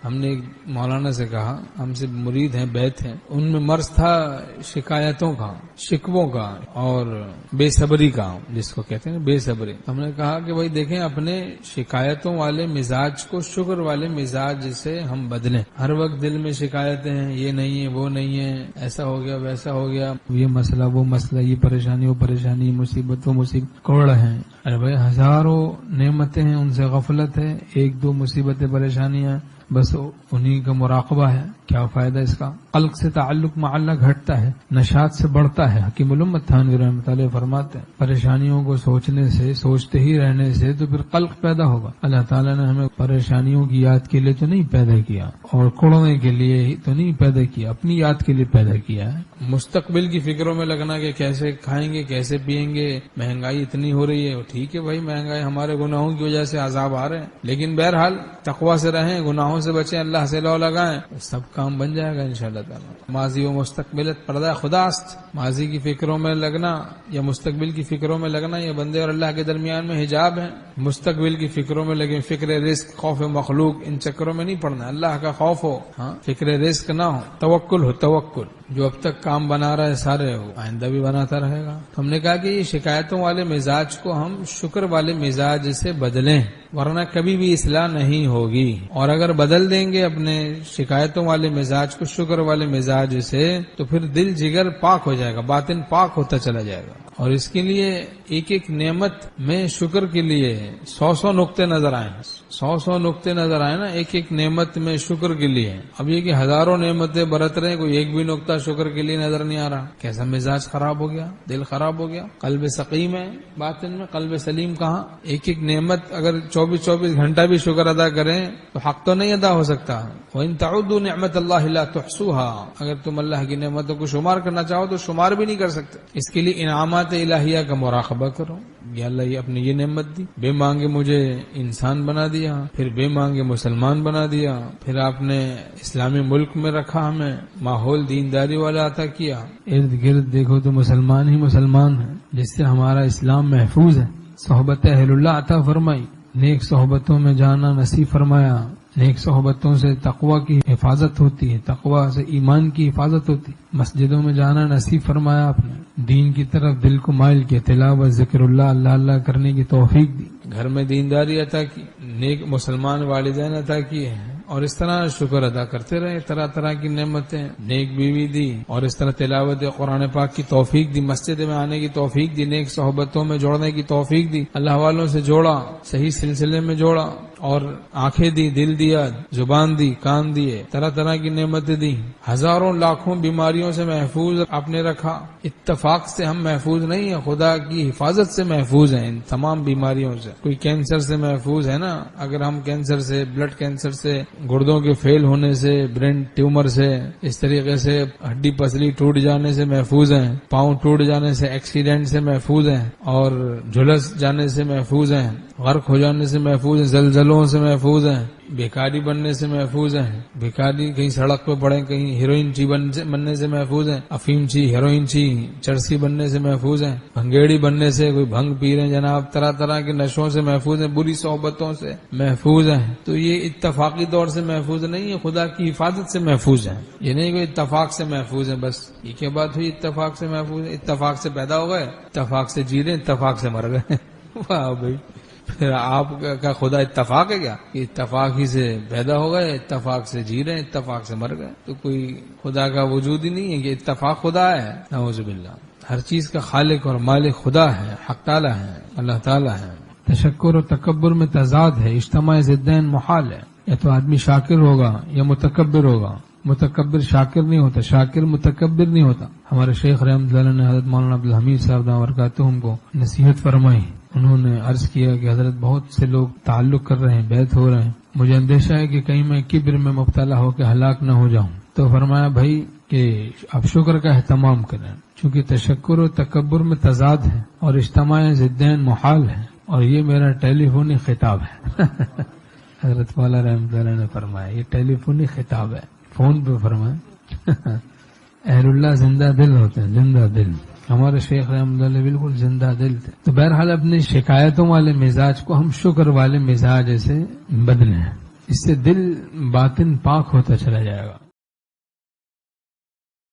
ہم نے ایک مولانا سے کہا، ہم سے مرید ہیں، بیت ہیں، ان میں مرض تھا شکایتوں کا، شکووں کا اور بے صبری کا، جس کو کہتے ہیں بے صبری۔ ہم نے کہا کہ بھائی دیکھیں، اپنے شکایتوں والے مزاج کو شکر والے مزاج سے ہم بدلیں۔ ہر وقت دل میں شکایتیں ہیں، یہ نہیں ہے، وہ نہیں ہے، ایسا ہو گیا، ویسا ہو گیا، یہ مسئلہ، وہ مسئلہ، یہ پریشانی، وہ پریشانی، مصیبت، وہ مصیبت، کوڑ ہیں۔ ارے بھائی ہزاروں نعمتیں ہیں، ان سے غفلت ہے، ایک دو مصیبتیں، پریشانیاں، بس انہی کا مراقبہ ہے، کیا فائدہ اس کا؟ قلق سے تعلق مع اللہ گھٹتا ہے، نشاط سے بڑھتا ہے۔ حکیم الامت تھانوی رحمۃ اللہ فرماتے ہیں پریشانیوں کو سوچنے سے، سوچتے ہی رہنے سے تو پھر قلق پیدا ہوگا۔ اللہ تعالیٰ نے ہمیں پریشانیوں کی یاد کے لیے تو نہیں پیدا کیا، اور کوڑنے کے لیے ہی تو نہیں پیدا کیا، اپنی یاد کے لیے پیدا کیا ہے۔ مستقبل کی فکروں میں لگنا کہ کیسے کھائیں گے، کیسے پیئیں گے، مہنگائی اتنی ہو رہی ہے، ٹھیک ہے بھائی، مہنگائی ہمارے گناہوں کی وجہ سے عذاب آ رہے ہیں، لیکن بہرحال تقویٰ سے رہیں، گناہوں سے بچیں، اللہ سے لو لگائیں، سب کام بن جائے گا انشاءاللہ تعالی۔ ماضی و مستقبلت پردہ خداست، ماضی کی فکروں میں لگنا یا مستقبل کی فکروں میں لگنا یہ بندے اور اللہ کے درمیان میں حجاب ہے۔ مستقبل کی فکروں میں لگے، فکر رزق، خوف مخلوق، ان چکروں میں نہیں پڑنا، اللہ کا خوف ہو، ہاں فکر رزق نہ ہو، توکل ہو، توکل، جو اب تک کام بنا رہا ہے سارے ہو، آئندہ بھی بناتا رہے گا۔ ہم نے کہا کہ یہ شکایتوں والے مزاج کو ہم شکر والے مزاج سے بدلیں، ورنہ کبھی بھی اصلاح نہیں ہوگی۔ اور اگر بدل دیں گے اپنے شکایتوں والے مزاج کو شکر والے مزاج سے، تو پھر دل جگر پاک ہو جائے گا، باطن پاک ہوتا چلا جائے گا۔ اور اس کے لیے ایک ایک نعمت میں شکر کے لیے 100 نقطے نظر آئے، 100 نقطے نظر آئے نا ایک ایک نعمت میں شکر کے لیے۔ اب یہ کہ ہزاروں نعمتیں برت رہے، کوئی ایک بھی نقطہ شکر کے لیے نظر نہیں آ رہا، کیسا مزاج خراب ہو گیا، دل خراب ہو گیا، قلب سقیم ہے باطن میں، قلب سلیم کہاں؟ ایک ایک نعمت اگر 24 گھنٹہ بھی شکر ادا کریں تو حق تو نہیں ادا ہو سکتا۔ وَإِن تَعُدُّوا نِعْمَةَ اللَّهِ لَا تُحْصُوهَا، اگر تم اللہ کی نعمتوں کو شمار کرنا چاہو تو شمار بھی نہیں کر سکتے۔ اس کے لیے انعامات الہیہ کا مراقبہ کرو، یا اللہ یہ اپنے یہ نعمت دی، بے مانگے مجھے انسان بنا دیا، پھر بے مانگے مسلمان بنا دیا، پھر آپ نے اسلامی ملک میں رکھا، ہمیں ماحول دینداری والا عطا کیا، ارد گرد دیکھو تو مسلمان ہی مسلمان ہیں، جس سے ہمارا اسلام محفوظ ہے۔ صحبت اہل اللہ عطا فرمائی، نیک صحبتوں میں جانا نصیب فرمایا، نیک صحبتوں سے تقوی کی حفاظت ہوتی ہے، تقوی سے ایمان کی حفاظت ہوتی ہے۔ مسجدوں میں جانا نصیب فرمایا، آپ نے دین کی طرف دل کو مائل کیا، تلاوت، ذکر اللہ، اللہ اللہ کرنے کی توفیق دی، گھر میں دینداری عطا کی، نیک مسلمان والدین عطا کیے ہیں، اور اس طرح شکر ادا کرتے رہے، طرح طرح کی نعمتیں، نیک بیوی دی، اور اس طرح تلاوت قرآن پاک کی توفیق دی، مسجد میں آنے کی توفیق دی، نیک صحبتوں میں جوڑنے کی توفیق دی، اللہ والوں سے جوڑا، صحیح سلسلے میں جوڑا، اور آنکھیں دی، دل دیا، زبان دی، کان دیے، طرح طرح کی نعمتیں دی، ہزاروں لاکھوں بیماریوں سے محفوظ آپ نے رکھا۔ اتفاق سے ہم محفوظ نہیں ہیں، خدا کی حفاظت سے محفوظ ہیں ان تمام بیماریوں سے۔ کوئی کینسر سے محفوظ ہے نا، اگر ہم کینسر سے، بلڈ کینسر سے، گردوں کے فیل ہونے سے، برین ٹیومر سے، اس طریقے سے ہڈی پسلی ٹوٹ جانے سے محفوظ ہیں، پاؤں ٹوٹ جانے سے، ایکسیڈنٹ سے محفوظ ہیں، اور جھلس جانے سے محفوظ ہیں، غرق ہو جانے سے محفوظ ہیں، زلزلوں سے محفوظ ہیں، بیکاری بننے سے محفوظ ہیں، بیکاری کہیں سڑک پہ پڑے، کہیں ہیروئن چی بننے سے محفوظ ہیں، افیم چی، ہیروئن چی، چرسی بننے سے محفوظ ہیں، بھنگیڑی بننے سے، کوئی بھنگ پی رہے ہیں جناب، طرح طرح کے نشوں سے محفوظ ہیں، بری صحبتوں سے محفوظ ہیں۔ تو یہ اتفاقی طور سے محفوظ نہیں ہے، خدا کی حفاظت سے محفوظ ہیں، یہ نہیں کوئی اتفاق سے محفوظ ہے بس۔ یہ کیا بات ہوئی اتفاق سے محفوظ ہے؟ اتفاق سے پیدا ہو گئے، اتفاق سے جی رہے، اتفاق سے مر گئے۔ واہ بھائی، پھر آپ کا خدا اتفاق ہے کیا؟ کہ اتفاق ہی سے پیدا ہو گئے، اتفاق سے جی رہے، اتفاق سے مر گئے، تو کوئی خدا کا وجود ہی نہیں ہے کہ اتفاق خدا ہے؟ نعوذ باللہ، ہر چیز کا خالق اور مالک خدا ہے، حق تعالی ہے، اللہ تعالی ہے۔ تشکر اور تکبر میں تضاد ہے، اجتماع ضدین محال ہے، یا تو آدمی شاکر ہوگا یا متکبر ہوگا، متکبر شاکر نہیں ہوتا، شاکر متکبر نہیں ہوتا۔ ہمارے شیخ رحمۃ اللہ نے حضرت مولانا عبدالحمید صاحب برکاتہم کو نصیحت فرمائی، انہوں نے عرض کیا کہ حضرت بہت سے لوگ تعلق کر رہے ہیں، بیعت ہو رہے ہیں، مجھے اندیشہ ہے کہ کہیں میں کبر میں مبتلا ہو کے ہلاک نہ ہو جاؤں۔ تو فرمایا بھائی کہ آپ شکر کا اہتمام کریں، چونکہ تشکر و تکبر میں تضاد ہے اور اجتماع ضدین محال ہے، اور یہ میرا ٹیلی فونی خطاب ہے۔ حضرت مولانا رحمۃ اللہ نے فرمایا یہ ٹیلی فونی خطاب ہے، فون پہ فرمایا۔ اہل اللہ زندہ دل ہوتے ہیں، زندہ دل، ہمارے شیخ رحمۃ اللہ بالکل زندہ دل تھے۔ تو بہرحال اپنی شکایتوں والے مزاج کو ہم شکر والے مزاج سے بدلیں، اس سے دل باطن پاک ہوتا چلا جائے گا.